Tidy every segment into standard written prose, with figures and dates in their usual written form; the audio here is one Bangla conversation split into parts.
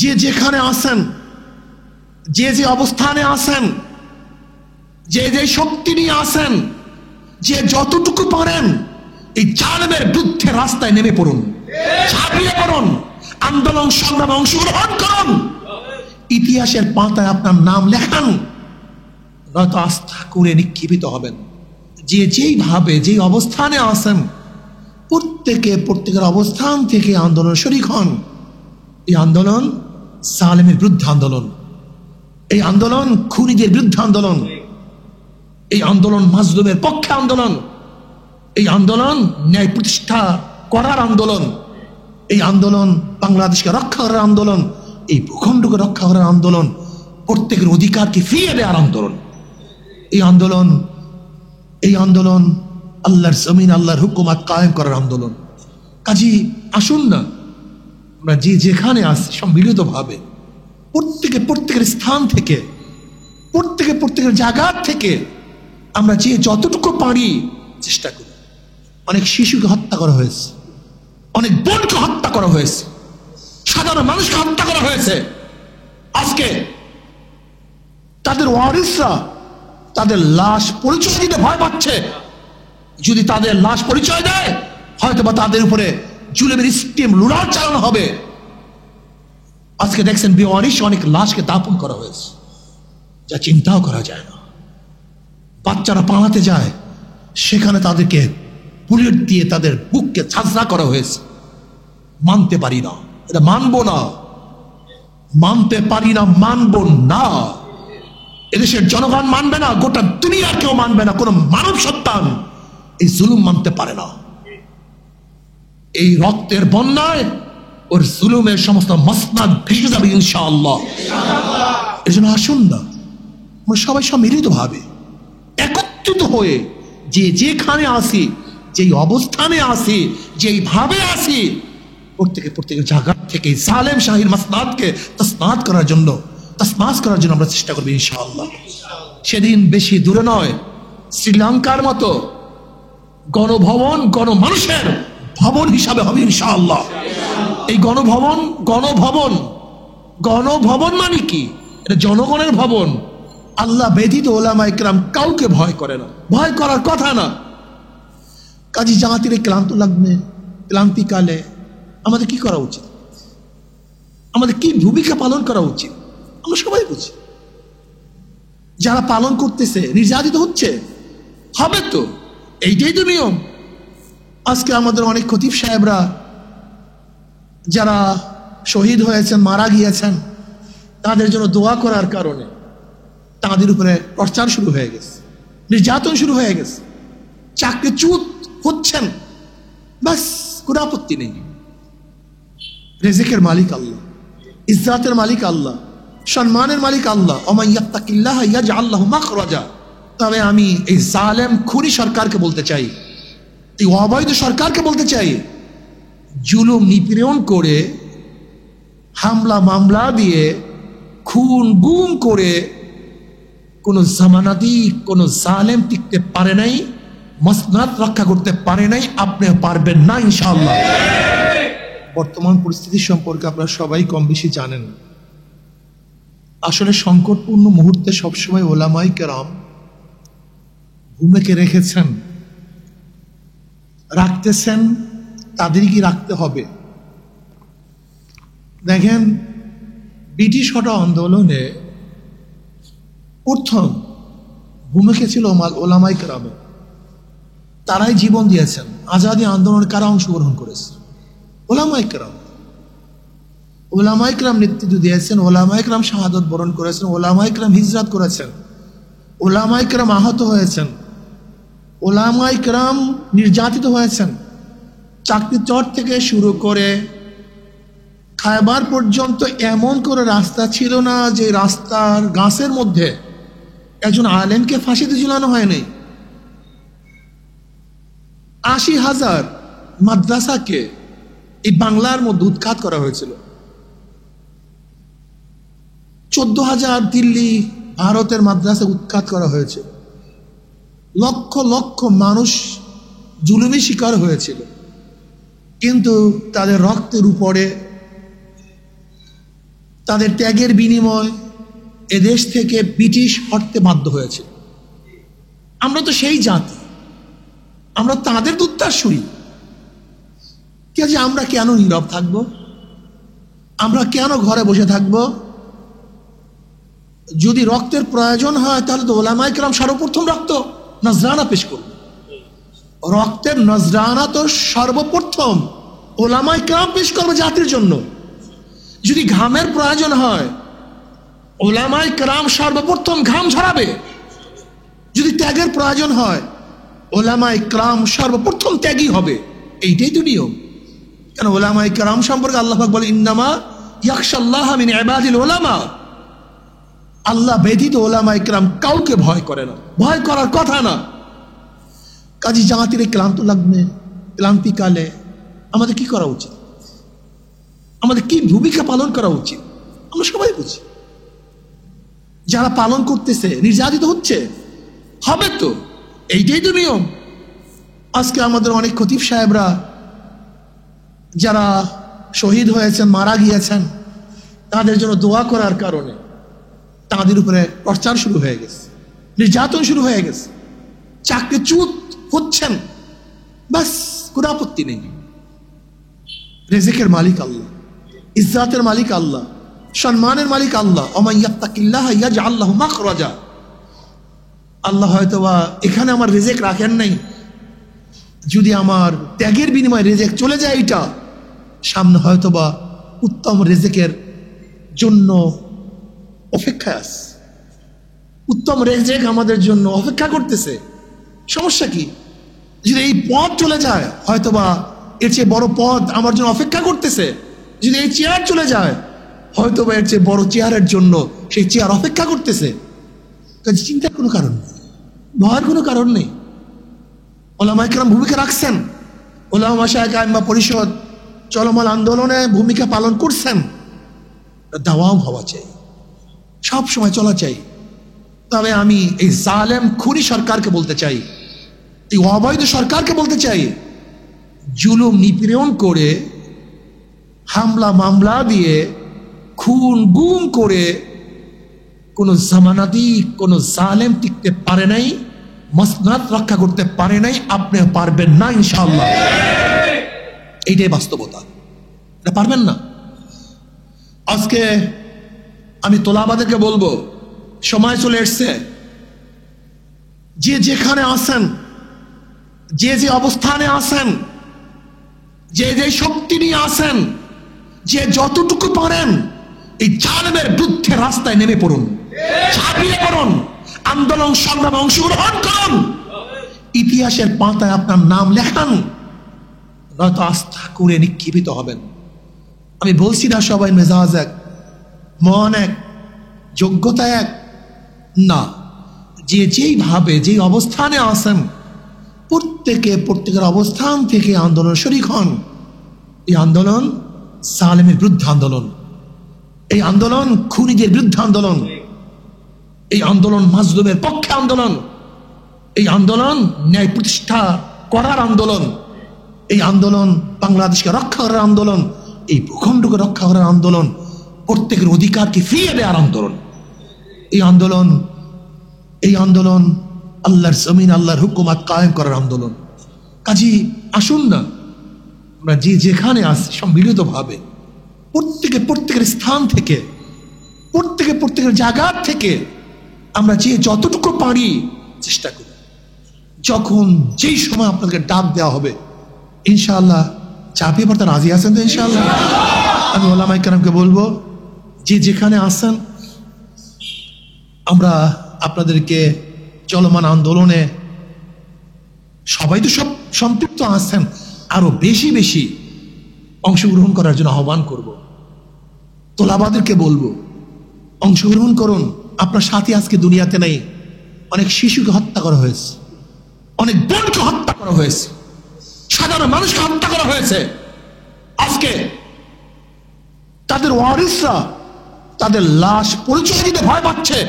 যে যেখানে আছেন, যে যে অবস্থানে আছেন, যে যে শক্তি নিয়ে আছেন, যে যতটুকু পারেন এই জালেমের বিরুদ্ধে রাস্তায় নেমে পড়ুন, ঝাঁপিয়ে পড়ুন, আন্দোলন সংগ্রামে অংশগ্রহণ করুন, ইতিহাসের পাতায় আপনার নাম লেখান, নয়তো আস্থা করে নিক্ষেপিত হবেন। যে যেইভাবে যেই অবস্থানে আছেন প্রত্যেকের অবস্থান থেকে আন্দোলন শরীক হন। এই আন্দোলন জালেমের বিরুদ্ধে আন্দোলন, এই আন্দোলন খুনিদের বিরুদ্ধে আন্দোলন, এই আন্দোলন মাজলুমের পক্ষে আন্দোলন, এই আন্দোলন ন্যায় প্রতিষ্ঠা করার আন্দোলন, এই আন্দোলন বাংলাদেশকে রক্ষা করার আন্দোলন, এই ভূখণ্ডকে রক্ষা করার আন্দোলন, প্রত্যেকের অধিকারকে ফিরিয়ে দেওয়ার আন্দোলন। এই আন্দোলন আল্লাহর জমিন, আল্লাহর হুকুমত কায়েম করার আন্দোলন। কাজী আসুন না আমরা যে যেখানে আছি সম্মিলিতভাবে প্রত্যেকের স্থান থেকে, প্রত্যেকের জায়গা থেকে আমরা যে যতটুকু পারি চেষ্টা করি। অনেক শিশুকে হত্যা করা হয়েছে, অনেক বোনকে হত্যা করা হয়েছে, সাধারণ মানুষকে হত্যা করা হয়েছে। আজকে তাদের ওয়ারিসরা তাদের লাশ পরিচয় দিতে ভয় পাচ্ছে। যদি তাদের লাশ পরিচয় দেয় হয়তো বা তাদের উপরে জুলুমের স্টিম রুলার চালানো হবে। আজকে দেখছেন বেওয়ারিশ অনেক লাশকে দাপন করা হয়েছে, যা চিন্তাও করা যায় না। বাচ্চারা পালাতে যায়, সেখানে তাদেরকে বুলেট দিয়ে তাদের বুককে ছাঁচড়া করা হয়েছে। মানতে পারি না, এটা মানবো না, মানতে পারি না, মানবো না। এদেশের জনগণ মানবে না, গোটা দুনিয়া কেউ মানবে না, কোন মানব সন্তান এই জুলুম মানতে পারে না। এই রক্তের বন্যায় ওর জুলুমের সমস্ত মসনাদ ভেসে যাবে ইনশাআল্লাহ। এই জন্য আসুন না আমরা সবাই সম্মিলিত ভাবে একত্রিত হয়ে যে যেখানে আসি, যেই অবস্থানে আসি, যেইভাবে আসি, প্রত্যেকের জায়গা থেকে জালেম শাহীর মসনাদকে তসনাদ করার জন্য আমরা চেষ্টা করবো ইনশাআল্লাহ। সেদিন বেশি দূরে নয়, শ্রীলঙ্কার মতো গণভবন গণমানুষের ভবন হিসাবে হবে ইনশাআল্লাহ। এই গণভবন মানে কি? এটা জনগণের ভবন। আল্লাহ ব্যতীত ওলামা ইকরাম কাউকে ভয় করে না, ভয় করার কথা না। কাজী জাতির ক্লান্ত লাগবে, ক্লান্তিকালে আমাদের কি করা উচিত, আমাদের কি ভূমিকা পালন করা উচিত আমরা সবাই বুঝি। যারা পালন করতেছে নির্যাতিত হচ্ছে, হবে তো, এইটাই তো নিয়ম। আজকে আমাদের অনেক খতিব সাহেবরা যারা শহীদ হয়েছেন, মারা গিয়েছেন, তাদের জন্য দোয়া করার কারণে তাদের উপরে টর্চার শুরু হয়ে গেছে, নির্যাতন শুরু হয়ে গেছে, চাকরিচ্যুত হচ্ছেন। ব্যাস, কোনো আপত্তি নেই। রিজিকের মালিক আল্লাহ, ইজ্জাতের মালিক আল্লাহ, সম্মানের মালিক আল্লাহ। ওমান ইয়াত্তাকিল্লাহ ইয়াজআল লাহু মাখরাজা। তবে আমি এই জালেম খুনি সরকারকে বলতে চাই, এই অবৈধ সরকারকে বলতে চাই, জুলুম নিপীড়ন করে, হামলা মামলা দিয়ে, খুন গুম করে কোন জামানাতি কোন জালেম টিকতে পারে নাই, মসনাদ রক্ষা করতে পারে নাই, আপনি পারবেন না ইনশাআল্লাহ। বর্তমান পরিস্থিতি সম্পর্কে আপনারা সবাই কম বেশি জানেন। আসলে সংকটপূর্ণ মুহূর্তে সবসময় ওলামায়ে কেরাম ভূমিকা রেখেছেন, রাখতেছেন, তাদেরই রাখতে হবে। দেখেন, ব্রিটিশ হটা আন্দোলনে প্রথম ভূমিকা ছিল ওলামায়ে কেরামের। তারাই জীবন দিয়েছেন। আজাদী আন্দোলনে কারা অংশগ্রহণ করেছে? ওলামায়ে কেরাম নেতৃত্ব দিয়েছেন, ওলামায়ে কেরাম শাহাদত বরণ করেছেন, ওলামায়ে কেরাম হিজরত করেছেন, ওলামায়ে কেরাম আহত হয়েছেন, ওলামায়ে কেরাম নির্যাতিত হয়েছেন। চাকরি চর থেকে শুরু করে খায়বার পর্যন্ত এমন কোনো রাস্তা ছিল না যে রাস্তার গাছের মধ্যে একজন আলেমকে ফাঁসিতে ঝুলানো হয়নি। ৮০,০০০ মাদ্রাসাকে এই বাংলার মধ্যে উৎখাত করা হয়েছিল। ১৪,০০০ দিল্লি ভারতের মাদ্রাসা উৎখাত করা হয়েছিল। লক্ষ লক্ষ মানুষ জুলুমের শিকার হয়েছিল, কিন্তু তাদের রক্তের উপরে তাদের ত্যাগের বিনিময় এদেশ থেকে ব্রিটিশ হটতে বাধ্য হয়েছে। আমরা তো সেই জাতি, আমরা তাদের উত্তরসূরি। আমরা কেন নীরব থাকবো? আমরা কেন ঘরে বসে থাকবো? যদি রক্তের প্রয়োজন হয় তাহলে তো ওলামায়ে কেরাম সর্বপ্রথম রক্ত নজরানা পেশ করবে। রক্তের নজরানা তো সর্বপ্রথম ওলামায়ে কেরাম পেশ করবে জাতির জন্য। যদি ঘামের প্রয়োজন হয় ওলামায়ে কেরাম সর্বপ্রথম ঘাম ঝরাবে। যদি ত্যাগের প্রয়োজন হয় ওলামায়ে কেরাম সর্বপ্রথম ত্যাগী হবে। এইটাই তো নিয়ম। কেন ওলামায়ে কেরাম সম্পর্কে আল্লাহ পাক বলে ইন্নামা ইয়াখশাল্লাহ মিন ইবাদিল উলামা। আল্লাহ ব্যতীত ওলামায়ে কেরাম কাউকে ভয় করে না, ভয় করার কথা না। কাজী জাতির ক্লান্ত লাগবে, ক্লান্তিকালে আমাদের কি করা উচিত? আমাদের কি ভূমিকা পালন করা উচিত? আমরা সবাই বুঝি। যারা পালন করতেছে নির্যাতিত হচ্ছে, হবে তো, এইটাই তো নিয়ম। আজকে আমাদের অনেক খতিব সাহেবরা যারা শহীদ হয়েছেন, মারা গিয়েছেন, তাদের জন্য দোয়া করার কারণে তাদের উপরে প্রচার শুরু হয়ে গেছে, নির্যাতন শুরু হয়ে গেছে, চাকরিচ্যুত হচ্ছেন। বাস, কোনো আপত্তি নেই। রিজিকের মালিক আল্লাহ, ইজ্জাতের মালিক আল্লাহ, সম্মানের মালিক আল্লাহ। ওমান ইয়াত্তাকিল্লাহ ইয়াজআল লাহু মাখরাজা। আল্লাহ হয়তোবা এখানে আমার রিজিক রাখেন নাই, যদি আমার ত্যাগের বিনিময়ে রিজিক চলে যায়, এটা সামনে হয়তোবা উত্তম রিজিকের জন্য অপেক্ষায় আছে। উত্তম রিজিক আমাদের জন্য অপেক্ষা করতেছে। সমস্যা কি? যদি এই পথ চলে যায় হয়তোবা এর চেয়ে বড় পথ আমার জন্য অপেক্ষা করতেছে। যদি এই চেয়ার চলে যায় হয়তোবা এর চেয়ে বড় চেয়ারের জন্য সেই চেয়ার অপেক্ষা করতেছে। কাজে চিন্তার কোনো কারণ নেই, ভয়ের কোনো কারণ নেই। ওলামায়ে কেরাম ভূমিকা রাখছেন, ওলামা মাশায়েখ আইম্মা পরিষদ চলমান আন্দোলনে ভূমিকা পালন করছেন। দাওয়াম হওয়া চাই, সব সময় চলা চাই। তবে আমি এই জালেম খুনি সরকারকে বলতে চাই, এই অবৈধ সরকারকে বলতে চাই, জুলুম নিপীড়ন করে, হামলা মামলা দিয়ে, খুন গুম করে কোন জামানাতি কোন জালেম টিকতে পারে নাই, মসনদ রক্ষা করতে পারে নাই। আপনি পারবেন না ইনশাআল্লাহ। এইটাই বাস্তবতা, এটা পারবেন না। আজকে আমি তোলাবাদেরকে বলবো, সময় চলে এসছে, যে যেখানে আছেন, যে যে অবস্থানে আছেন, যে যে শক্তি নিয়ে আছেন, যে যতটুকু পারেন এই জালেমের বিরুদ্ধে রাস্তায় নেমে পড়ুন, ঝাঁপিয়ে পড়ুন, আন্দোলন সংগ্রামে অংশগ্রহণ করুন, ইতিহাসের পাতায় আপনার নাম লেখান, নয়তো আস্থা করে নিক্ষিপ্ত হবেন। আমি বলছি না সবাই মেজাজ এক, মন এক, যোগ্যতা এক, না। যে যেইভাবে যেই অবস্থানে আছেন প্রত্যেকের অবস্থান থেকে আন্দোলন শরীক হন। এই আন্দোলন জালেমের বিরুদ্ধে আন্দোলন, এই আন্দোলন খুনিদের বিরুদ্ধে আন্দোলন, এই আন্দোলন মাজলুমের পক্ষে আন্দোলন, এই আন্দোলন ন্যায় প্রতিষ্ঠা করার আন্দোলন, এই আন্দোলন বাংলাদেশকে রক্ষা করার আন্দোলন, এই ভূখণ্ডকে রক্ষা করার আন্দোলন, প্রত্যেকের অধিকারকে ফিরিয়ে দেওয়ার আন্দোলন। এই আন্দোলন আল্লাহর জমিন, আল্লাহর হুকুমত কায়েম করার আন্দোলন। কাজী আসুন না আমরা যে যেখানে আছি সম্মিলিতভাবে প্রত্যেকের স্থান থেকে, প্রত্যেকের জায়গা থেকে আমরা যে যতটুকু পারি চেষ্টা করি। যখন যেই সময় আপনাদেরকে ডাক দেওয়া হবে ইনশাআল্লাহ চাপিয়ে পড়তে রাজি আছেন তো? ইনশাআল্লাহ। আমি ওলামায়ে কেরামকে বলবো, যে যেখানে আছেন, আমরা আপনাদেরকে চলমান আন্দোলনে সবাই তো সব সম্পৃক্ত আছেন, আরো বেশি বেশি অংশগ্রহণ করার জন্য আহ্বান করব। তোলাবাদেরকে বলবো অংশগ্রহণ করুন। আপনার সাথী আজকে দুনিয়াতে নেই। অনেক শিশুকে হত্যা করা হয়েছে, অনেক বোনকে হত্যা করা হয়েছে, সাধারণ মানুষকে হত্যা করা হয়েছে। আজকে তাদের ওয়ারিসরা তাদের লাশ পরিচয় দিতে ভয় পাচ্ছে।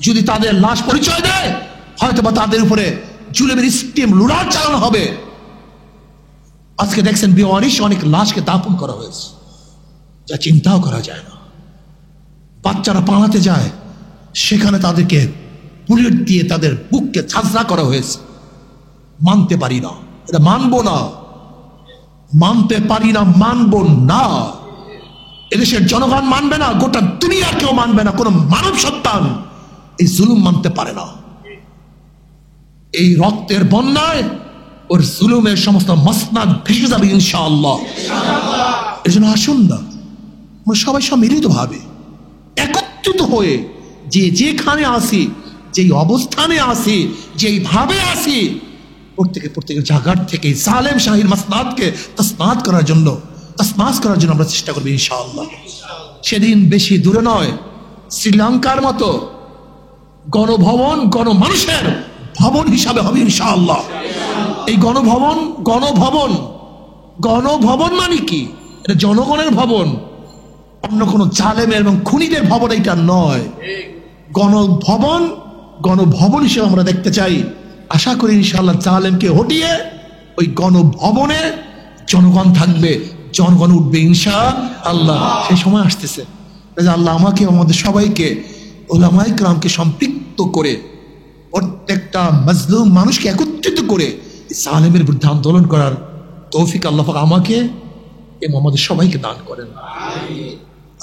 যদি তাদের লাশ পরিচয় দেয় হয়তো বা তাদের উপরে জুলুমের স্টিম লুড়ার চালানো হবে। আজকে দেখছেন বেওয়ারিশ অনেক লাশকে দাফন করা হয়েছে, যা চিন্তাও করা যায় না। বাচ্চারা পালাতে যায়, সেখানে তাদেরকে বুলেট দিয়ে তাদের বুককে ঝাঁঝরা করা হয়েছে। মানতে পারি না, এটা মানবো না, মানতে পারি না, মানবো না। এদেশের জনগণ মানবে না, গোটা দুনিয়ার কেউ মানবে না, কোনো মানব সন্তান এই জুলুম মানতে পারে না। এই রক্তের বন্যায় ওর জুলুমের সমস্ত মসনাদ ভেসে যাবে ইনশাআল্লাহ। এই জন্য আসুন না, আমরা সবাই সম্মিলিত ভাবে একত্রিত হয়ে যে যেখানে আসি, যেই অবস্থানে আসি, যেইভাবে আসি, প্রত্যেকের জায়গার থেকে সালেম শাহীর মাসনাদকে তসনাদ করার জন্য আমরা চেষ্টা করবো ইনশাআল্লাহ। সেদিন বেশি দূরে নয়, শ্রীলঙ্কার মতো গণভবন গণমানুষের ভবন হিসাবে হবে ইনশাআল্লাহ। এই গণভবন মানে কি? এটা জনগণের ভবন, অন্য কোনো জালেমের এবং খুনিদের ভবন এটা নয়। গণভবন হিসেবে আমরা দেখতে চাই। আশা করি ইনশাআল্লাহ জালেমকে হটিয়ে ওই গণভবনে জনগণ থাকবে, জনগণ উঠবে ইনশাআল্লাহ। সেই সময় আসতেছে। আল্লাহ আমাকে, আমাদের সবাইকে, উলামায়ে কেরামকে সম্পৃক্ত করে, প্রত্যেকটা মাজলুম মানুষকে একত্রিত করে জালেমের বিরুদ্ধে আন্দোলন করার তৌফিক আল্লাহ পাক আমাকে এবং আমাদের সবাইকে দান করেন।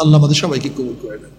আল্লাহ আমাদের সবাইকে কবুল করে নেন।